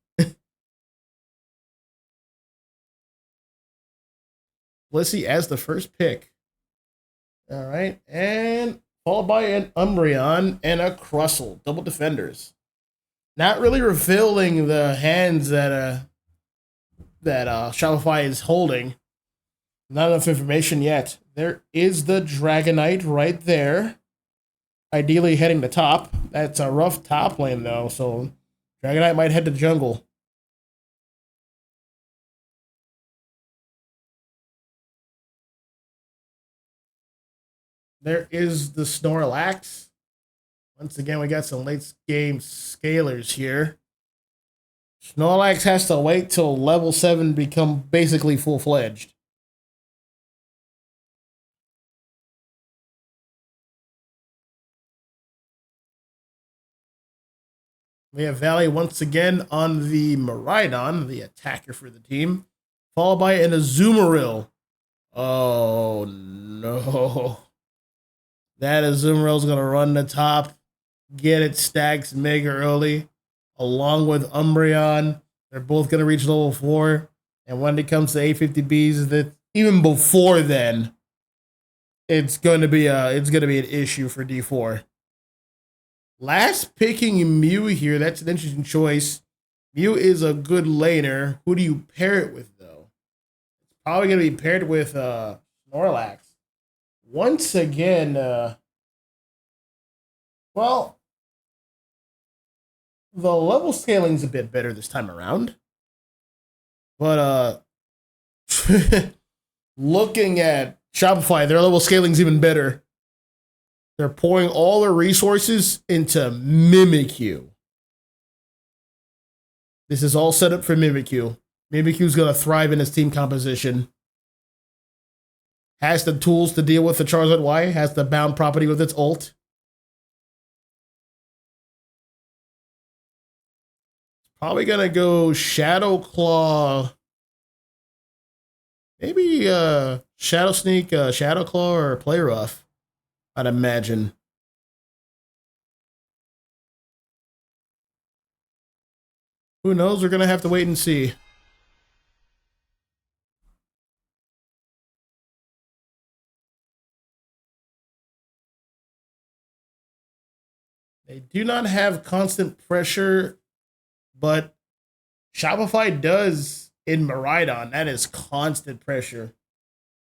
Blissey as the first pick. All right, and followed by an Umbreon and a Crustle, double defenders. Not really revealing the hands that Shopify is holding. Not enough information yet. There is the Dragonite right there. Ideally heading to top. That's a rough top lane though, so Dragonite might head to jungle. There is the Snorlax. Once again, we got some late game scalers here. Snorlax has to wait till level 7 become basically full-fledged. We have Valley once again on the Miraidon, the attacker for the team, followed by an Azumarill. Oh no. That Azumarill's going to run the top, get its stacks mega early, along with Umbreon. They're both going to reach level 4. And when it comes to 850Bs, that even before then, it's going to be an issue for D4. Last picking Mew here. That's an interesting choice. Mew is a good laner. Who do you pair it with, though? It's probably going to be paired with Snorlax. Once again, well, the level scaling's a bit better this time around. But looking at Shopify, their level scaling's even better. They're pouring all their resources into Mimikyu. This is all set up for Mimikyu. Mimikyu's going to thrive in his team composition. Has the tools to deal with the Charizard Y. Has the bound property with its ult. Probably going to go Shadow Claw. Maybe Shadow Sneak, Shadow Claw, or Play Rough. I'd imagine. Who knows? We're going to have to wait and see. They do not have constant pressure, but Shopify does in Miraidon. That is constant pressure.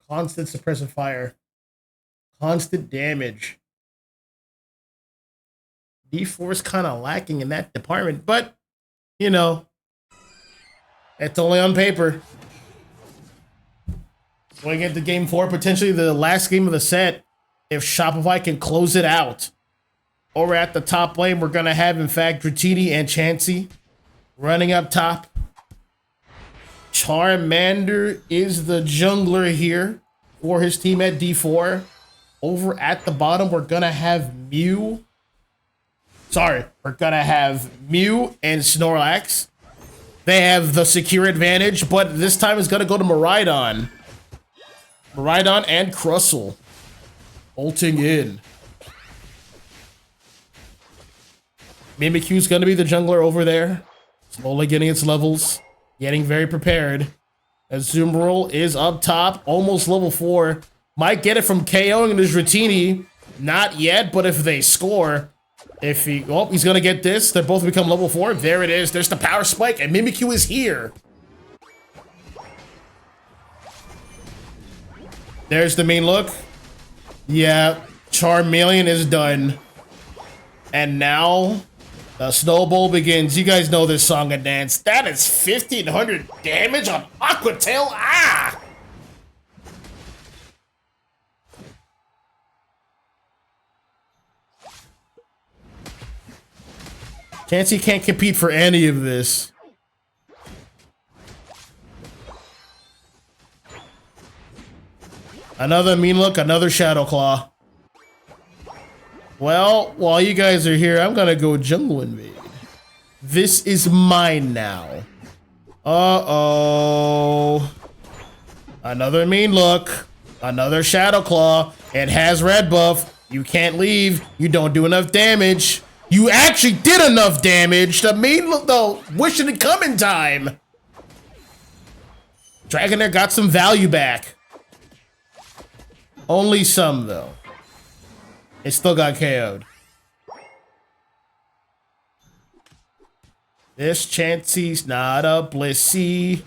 Constant suppressive fire. Constant damage. D4 is kind of lacking in that department, but, you know, it's only on paper. Going into game 4, potentially the last game of the set, if Shopify can close it out. Over at the top lane, we're going to have, in fact, Dratini and Chansey running up top. Charmander is the jungler here for his team at D4. Over at the bottom, we're going to have Mew. Sorry, we're going to have Mew and Snorlax. They have the secure advantage, but this time it's going to go to Miraidon. Miraidon and Crustle. Ulting in. Mimikyu's going to be the jungler over there. Slowly getting its levels. Getting very prepared. Azumarill is up top. Almost level 4. Might get it from KOing his Dratini. Not yet, but if they score, he's gonna get this. They both become level 4. There it is. There's the power spike, and Mimikyu is here. There's the main look. Yeah, Charmeleon is done. And now the snowball begins. You guys know this song and dance. That is 1,500 damage on Aquatail. Ah! Chansey can't compete for any of this. Another mean look, another Shadow Claw. Well, while you guys are here, I'm gonna go Jungle Invade. This is mine now. Uh-oh. Another mean look. Another Shadow Claw. It has red buff. You can't leave. You don't do enough damage. You actually did enough damage to mean though wishing to come in time. Dragonair got some value back. Only some though. It still got KO'd. This Chansey's not a Blissey.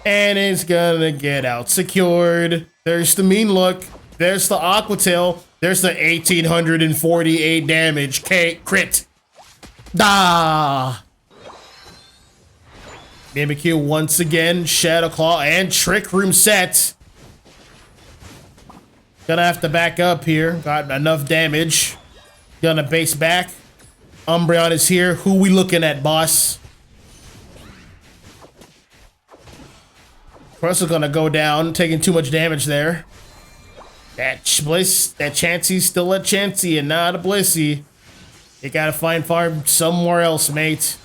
And it's gonna get out secured. There's the mean look. There's the Aqua Tail. There's the 1848 damage. Crit. Ah. Mimikyu once again. Shadow Claw and Trick Room set. Gonna have to back up here. Got enough damage. Gonna base back. Umbreon is here. Who we looking at, boss? Crustle gonna go down, taking too much damage there. That Chansey's still a Chansey and not a Blissey. You gotta find farm somewhere else, mate.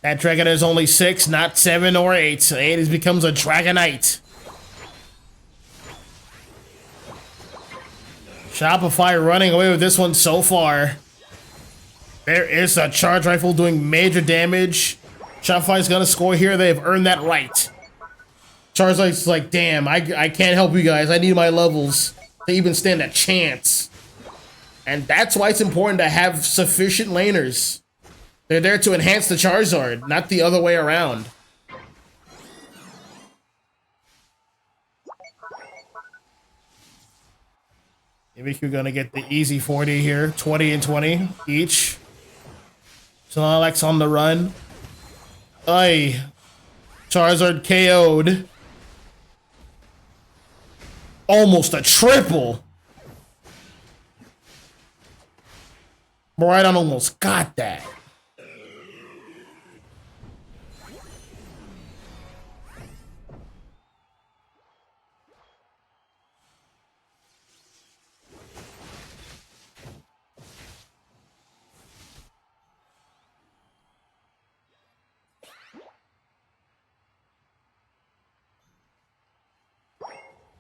That Dragon is only 6, not 7 or 8. So 8 becomes a Dragonite. Shopify running away with this one so far. There is a Charge Rifle doing major damage. Shopify's gonna score here. They've earned that right. Charizard's like, damn, I can't help you guys. I need my levels to even stand a chance. And that's why it's important to have sufficient laners. They're there to enhance the Charizard, not the other way around. Maybe you're gonna get the easy 40 here. 20 and 20 each. Snorlax on the run. Aye. Charizard KO'd. Almost a triple. Miraidon almost got that.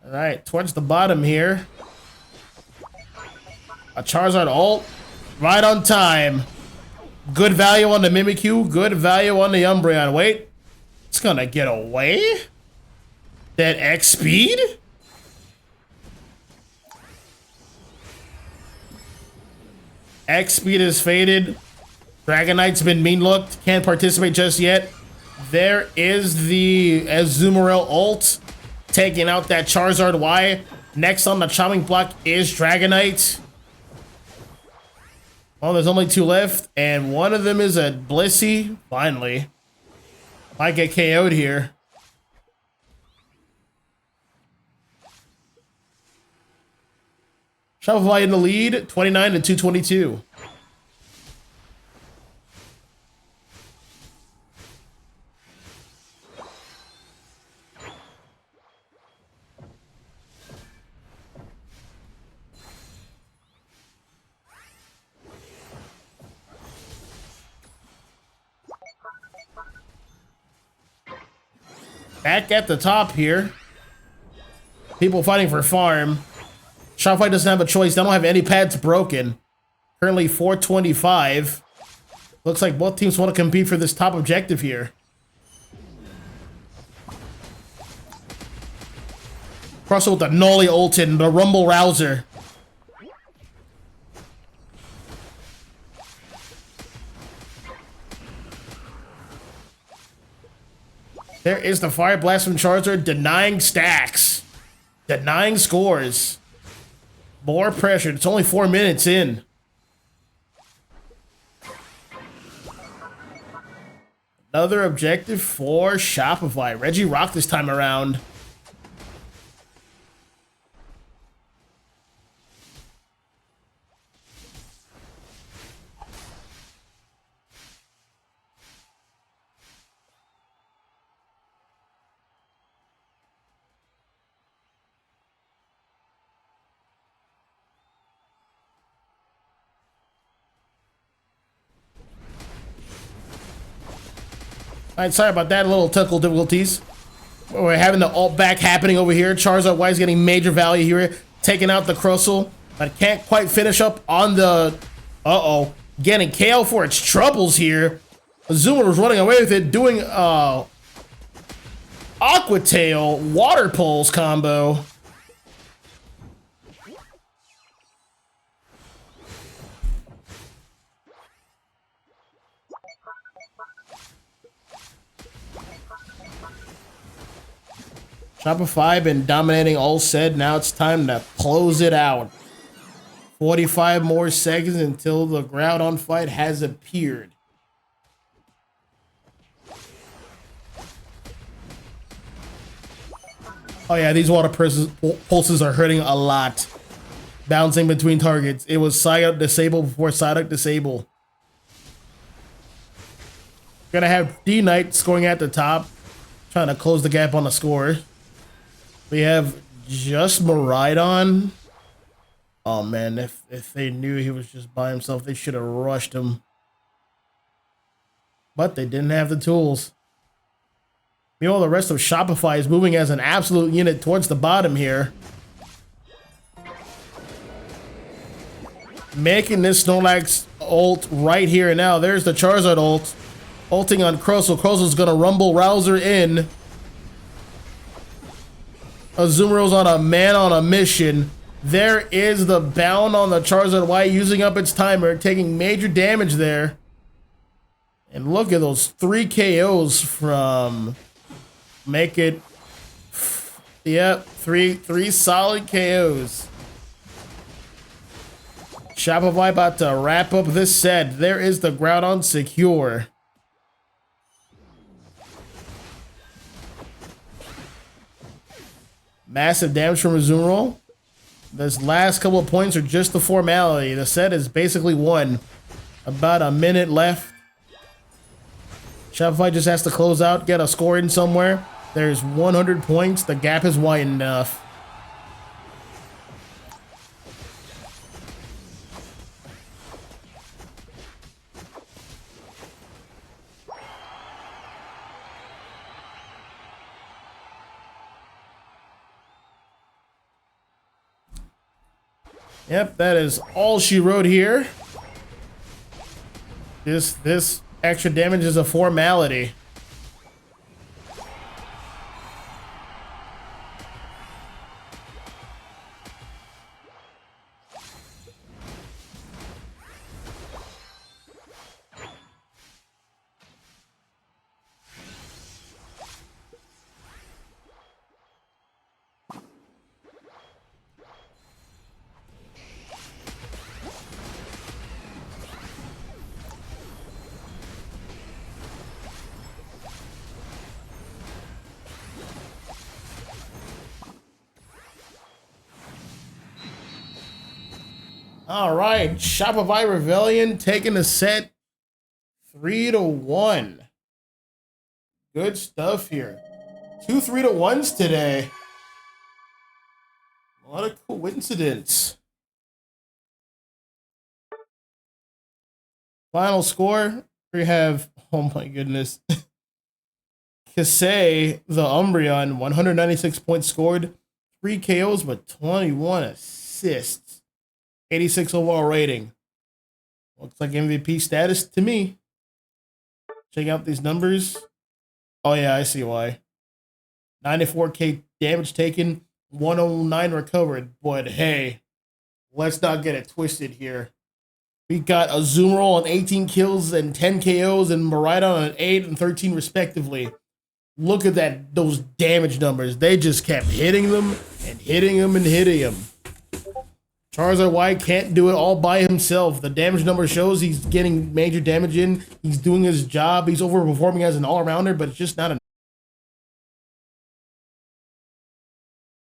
All right, towards the bottom here. A Charizard ult, right on time. Good value on the Mimikyu, good value on the Umbreon. Wait, it's gonna get away? That X speed? X speed is faded. Dragonite's been mean looked, can't participate just yet. There is the Azumarill ult. Taking out that Charizard Y. Next on the chopping block is Dragonite. Oh, there's only 2 left. And one of them is a Blissey. Finally. Might get KO'd here. Shopify in the lead. 29 to 222. Back at the top here. People fighting for farm. Shopify doesn't have a choice. They don't have any pads broken. Currently 425. Looks like both teams want to compete for this top objective here. Crossover with the Nolly Ultin, the Rumble Rouser. There is the Fire Blast from Charizard, denying stacks. Denying scores. More pressure. It's only 4 minutes in. Another objective for Shopify. Regirock this time around. Alright, sorry about that. A little technical difficulties. We're having the ult back happening over here. Charizard Y is getting major value here. Taking out the Crustle. But can't quite finish up on the Uh-oh. Getting KO for its troubles here. Azumarill was running away with it, doing Aqua Tail Water Pulse combo. Shopify been dominating all set. Now it's time to close it out. 45 more seconds until the Groudon fight has appeared. Oh yeah, these water pulses are hurting a lot. Bouncing between targets. It was Psyduck disable before Psyduck disable. Gonna have D-Knight scoring at the top. Trying to close the gap on the score. We have just Miraidon. Oh man, if they knew he was just by himself, they should have rushed him. But they didn't have the tools. Meanwhile, the rest of Shopify is moving as an absolute unit towards the bottom here. Making this Snorlax ult right here and now. There's the Charizard ult. Ulting on Crustle. Crustle's gonna rumble Rouser in. Azumarill's on a man on a mission. There is the bound on the Charizard Y using up its timer, taking major damage there. And look at those 3 KOs from make it. Yep, three solid KOs. Shopify about to wrap up this set. There is the Groudon secure. Massive damage from Azumarill. This last couple of points are just the formality. The set is basically won. About a minute left. Shopify just has to close out, get a score in somewhere. There's 100 points. The gap is wide enough. Yep, that is all she wrote here. This extra damage is a formality. All right, Shopify Rebellion taking the set 3-1. Good stuff here. 2 3-1s today. A lot of coincidence. Final score, we have, oh my goodness. Kasei, the Umbreon, 196 points scored, 3 KOs, but 21 assists. 86 overall rating. Looks like MVP status to me. Check out these numbers. Oh yeah, I see why. 94k damage taken, 109 recovered. But hey, let's not get it twisted here. We got Azumarill on 18 kills and 10 KOs and Miraidon on 8 and 13 respectively. Look at that, those damage numbers. They just kept hitting them and hitting them and hitting them. Charizard Y can't do it all by himself. The damage number shows he's getting major damage in. He's doing his job. He's overperforming as an all-arounder, but it's just not enough.